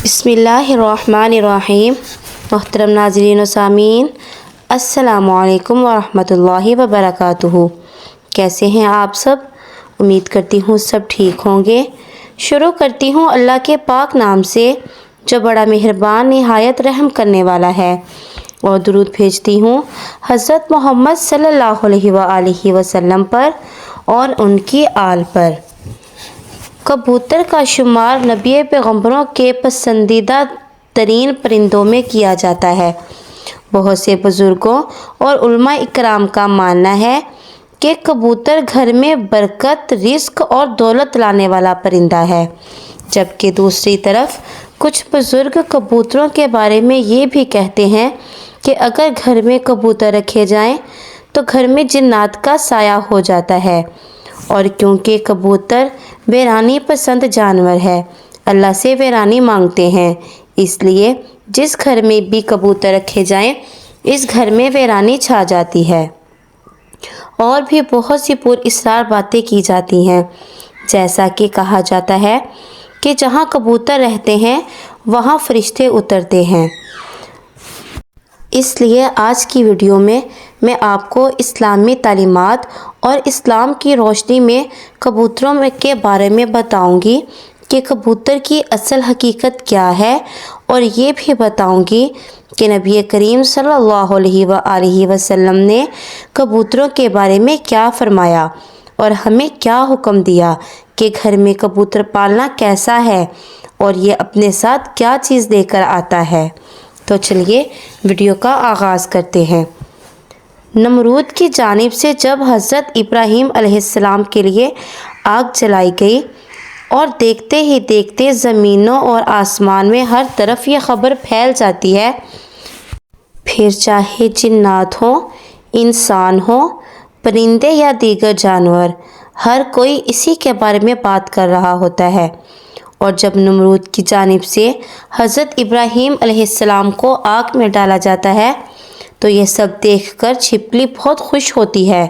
بسم اللہ الرحمن الرحیم۔ محترم ناظرین و سامعین، السلام علیکم ورحمۃ اللہ وبرکاتہ۔ کیسے ہیں آپ سب؟ امید کرتی ہوں سب ٹھیک ہوں گے۔ شروع کرتی ہوں اللہ کے پاک نام سے جو بڑا مہربان نہایت رحم کرنے والا ہے، اور درود بھیجتی ہوں حضرت محمد صلی اللہ علیہ وآلہ وسلم پر اور ان کی آل پر۔ کبوتر کا شمار نبی پیغمبروں کے پسندیدہ ترین پرندوں میں کیا جاتا ہے۔ بہت سے بزرگوں اور علماء اکرام کا ماننا ہے کہ کبوتر گھر میں برکت، رزق اور دولت لانے والا پرندہ ہے، جبکہ دوسری طرف کچھ بزرگ کبوتروں کے بارے میں یہ بھی کہتے ہیں کہ اگر گھر میں کبوتر رکھے جائیں تو گھر میں جنات کا سایہ ہو جاتا ہے، اور کیونکہ کبوتر ویرانی پسند جانور ہے، اللہ سے ویرانی مانگتے ہیں، اس لیے جس گھر میں بھی کبوتر رکھے جائیں اس گھر میں ویرانی چھا جاتی ہے۔ اور بھی بہت سی پر اسرار باتیں کی جاتی ہیں، جیسا کہ کہا جاتا ہے کہ جہاں کبوتر رہتے ہیں وہاں فرشتے اترتے ہیں۔ اس لیے آج کی ویڈیو میں آپ کو اسلامی تعلیمات اور اسلام کی روشنی میں کبوتروں کے بارے میں بتاؤں گی کہ کبوتر کی اصل حقیقت کیا ہے، اور یہ بھی بتاؤں گی کہ نبی کریم صلی اللہ علیہ وآلہ وسلم نے کبوتروں کے بارے میں کیا فرمایا اور ہمیں کیا حکم دیا کہ گھر میں کبوتر پالنا کیسا ہے اور یہ اپنے ساتھ کیا چیز دے کر آتا ہے۔ تو چلیے ویڈیو کا آغاز کرتے ہیں۔ نمرود کی جانب سے جب حضرت ابراہیم علیہ السلام کے لیے آگ جلائی گئی اور دیکھتے ہی دیکھتے زمینوں اور آسمان میں ہر طرف یہ خبر پھیل جاتی ہے، پھر چاہے جنات ہوں، انسان ہوں، پرندے یا دیگر جانور، ہر کوئی اسی کے بارے میں بات کر رہا ہوتا ہے۔ اور جب نمرود کی جانب سے حضرت ابراہیم علیہ السلام کو آگ میں ڈالا جاتا ہے تو یہ سب دیکھ کر چھپکلی بہت خوش ہوتی ہے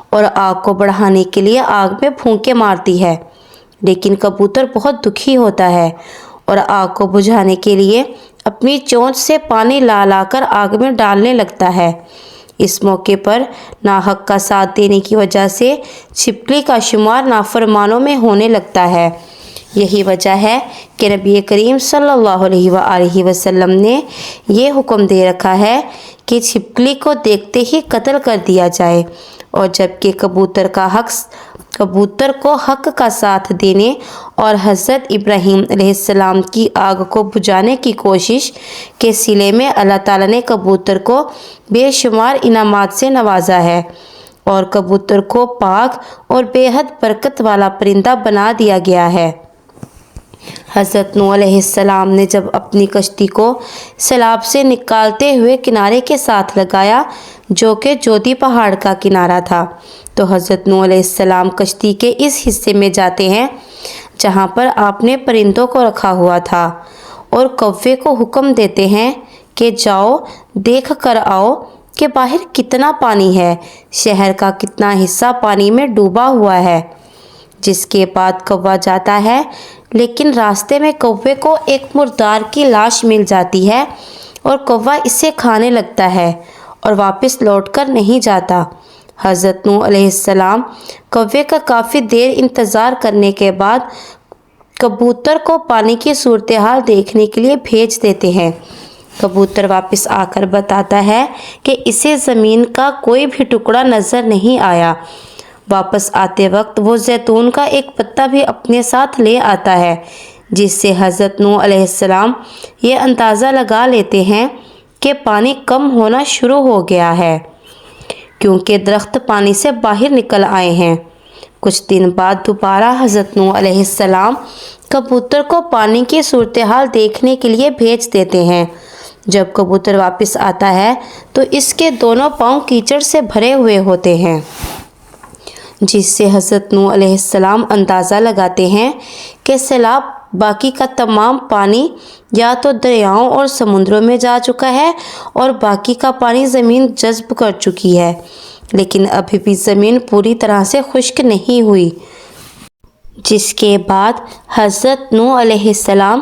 اور آگ کو بڑھانے کے لیے آگ میں پھونکے مارتی ہے، لیکن کبوتر بہت دکھی ہوتا ہے اور آگ کو بجھانے کے لیے اپنی چونچ سے پانی لا کر آگ میں ڈالنے لگتا ہے۔ اس موقع پر ناحق کا ساتھ دینے کی وجہ سے چھپکلی کا شمار نافرمانوں میں ہونے لگتا ہے۔ یہی وجہ ہے کہ نبی کریم صلی اللہ علیہ وآلہ وسلم نے یہ حکم دے رکھا ہے کہ چھپکلی کو دیکھتے ہی قتل کر دیا جائے، اور جبکہ کبوتر کو حق کا ساتھ دینے اور حضرت ابراہیم علیہ السلام کی آگ کو بجھانے کی کوشش کے صلے میں اللہ تعالیٰ نے کبوتر کو بے شمار انعامات سے نوازا ہے اور کبوتر کو پاک اور بے حد برکت والا پرندہ بنا دیا گیا ہے۔ حضرت نوح علیہ السلام نے جب اپنی کشتی کو سیلاب سے نکالتے ہوئے کنارے کے ساتھ لگایا جو کہ جودی پہاڑ کا کنارہ تھا، تو حضرت نوح علیہ السلام کشتی کے اس حصے میں جاتے ہیں جہاں پر آپ نے پرندوں کو رکھا ہوا تھا، اور کوے کو حکم دیتے ہیں کہ جاؤ دیکھ کر آؤ کہ باہر کتنا پانی ہے، شہر کا کتنا حصہ پانی میں ڈوبا ہوا ہے۔ جس کے بعد کوا جاتا ہے، لیکن راستے میں کوے کو ایک مردار کی لاش مل جاتی ہے اور کوا اسے کھانے لگتا ہے اور واپس لوٹ کر نہیں جاتا۔ حضرت نوح علیہ السلام کوے کا کافی دیر انتظار کرنے کے بعد کبوتر کو پانی کی صورتحال دیکھنے کے لیے بھیج دیتے ہیں۔ کبوتر واپس آ کر بتاتا ہے کہ اسے زمین کا کوئی بھی ٹکڑا نظر نہیں آیا۔ واپس آتے وقت وہ زیتون کا ایک پتا بھی اپنے ساتھ لے آتا ہے، جس سے حضرت نوح علیہ السلام یہ اندازہ لگا لیتے ہیں کہ پانی کم ہونا شروع ہو گیا ہے، کیونکہ درخت پانی سے باہر نکل آئے ہیں۔ کچھ دن بعد دوبارہ حضرت نوح علیہ السلام کبوتر کو پانی کی صورتحال دیکھنے کے لیے بھیج دیتے ہیں۔ جب کبوتر واپس آتا ہے تو اس کے دونوں پاؤں کیچڑ سے بھرے ہوئے ہوتے ہیں، جس سے حضرت نوح علیہ السلام اندازہ لگاتے ہیں کہ سیلاب باقی کا تمام پانی یا تو دریاؤں اور سمندروں میں جا چکا ہے اور باقی کا پانی زمین جذب کر چکی ہے، لیکن ابھی بھی زمین پوری طرح سے خشک نہیں ہوئی۔ جس کے بعد حضرت نوح علیہ السلام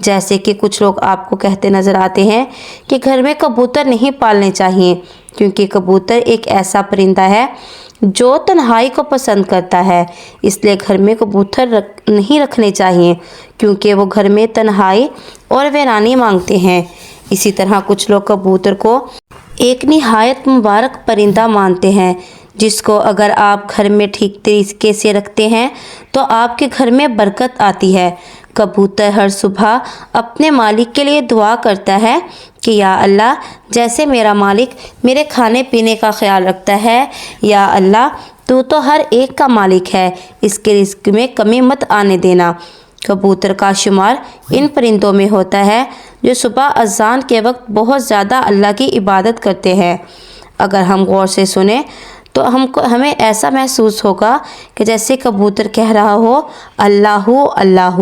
جیسے کہ کچھ لوگ آپ کو کہتے نظر آتے ہیں کہ گھر میں کبوتر نہیں پالنے چاہیے، کیونکہ کبوتر ایک ایسا پرندہ ہے جو تنہائی کو پسند کرتا ہے، اس لیے گھر میں کبوتر نہیں رکھنے چاہیے کیونکہ وہ گھر میں تنہائی اور ویرانی مانگتے ہیں۔ اسی طرح کچھ لوگ کبوتر کو ایک نہایت مبارک پرندہ مانتے ہیں، جس کو اگر آپ گھر میں ٹھیک طریقے سے رکھتے ہیں تو آپ کے گھر میں برکت آتی ہے۔ کبوتر ہر صبح اپنے مالک کے لیے دعا کرتا ہے کہ یا اللہ، جیسے میرا مالک میرے کھانے پینے کا خیال رکھتا ہے، یا اللہ تو ہر ایک کا مالک ہے، اس کے رزق میں کمی مت آنے دینا۔ کبوتر کا شمار ان پرندوں میں ہوتا ہے جو صبح اذان کے وقت بہت زیادہ اللہ کی عبادت کرتے ہیں۔ اگر ہم غور سے سنیں تو ہمیں ایسا محسوس ہوگا کہ جیسے کبوتر کہہ رہا ہو اللہ اللہ۔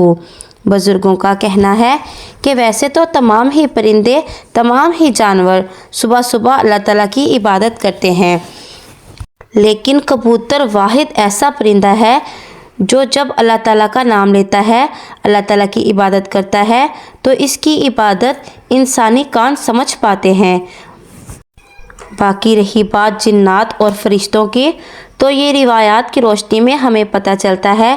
بزرگوں کا کہنا ہے کہ ویسے تو تمام ہی پرندے، تمام ہی جانور صبح صبح اللہ تعالیٰ کی عبادت کرتے ہیں، لیکن کبوتر واحد ایسا پرندہ ہے جو جب اللہ تعالیٰ کا نام لیتا ہے، اللہ تعالیٰ کی عبادت کرتا ہے تو اس کی عبادت انسانی کان سمجھ پاتے ہیں۔ باقی رہی بات جنات اور فرشتوں کی، تو یہ روایات کی روشنی میں ہمیں پتہ چلتا ہے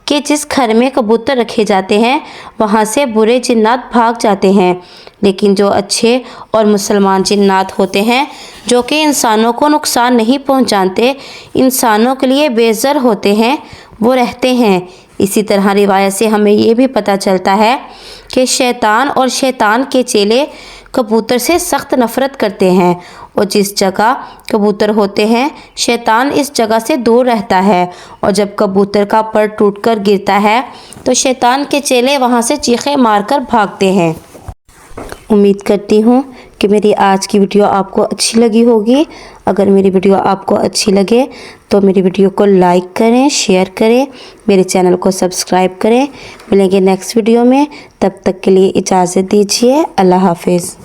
کہ جس گھر میں کبوتر رکھے جاتے ہیں وہاں سے برے جنات بھاگ جاتے ہیں، لیکن جو اچھے اور مسلمان جنات ہوتے ہیں جو کہ انسانوں کو نقصان نہیں پہنچاتے، انسانوں کے لیے بیزر ہوتے ہیں، وہ رہتے ہیں۔ اسی طرح روایت سے ہمیں یہ بھی پتہ چلتا ہے کہ شیطان اور شیطان کے چیلے کبوتر سے سخت نفرت کرتے ہیں، اور جس جگہ کبوتر ہوتے ہیں شیطان اس جگہ سے دور رہتا ہے، اور جب کبوتر کا پر ٹوٹ کر گرتا ہے تو شیطان کے چیلے وہاں سے چیخیں مار کر بھاگتے ہیں۔ امید کرتی ہوں کہ میری آج کی ویڈیو آپ کو اچھی لگی ہوگی۔ اگر میری ویڈیو آپ کو اچھی لگے تو میری ویڈیو کو لائک کریں، شیئر کریں، میرے چینل کو سبسکرائب کریں۔ ملیں گے نیکسٹ ویڈیو میں، تب تک کے لیے اجازت دیجیے۔ اللہ حافظ۔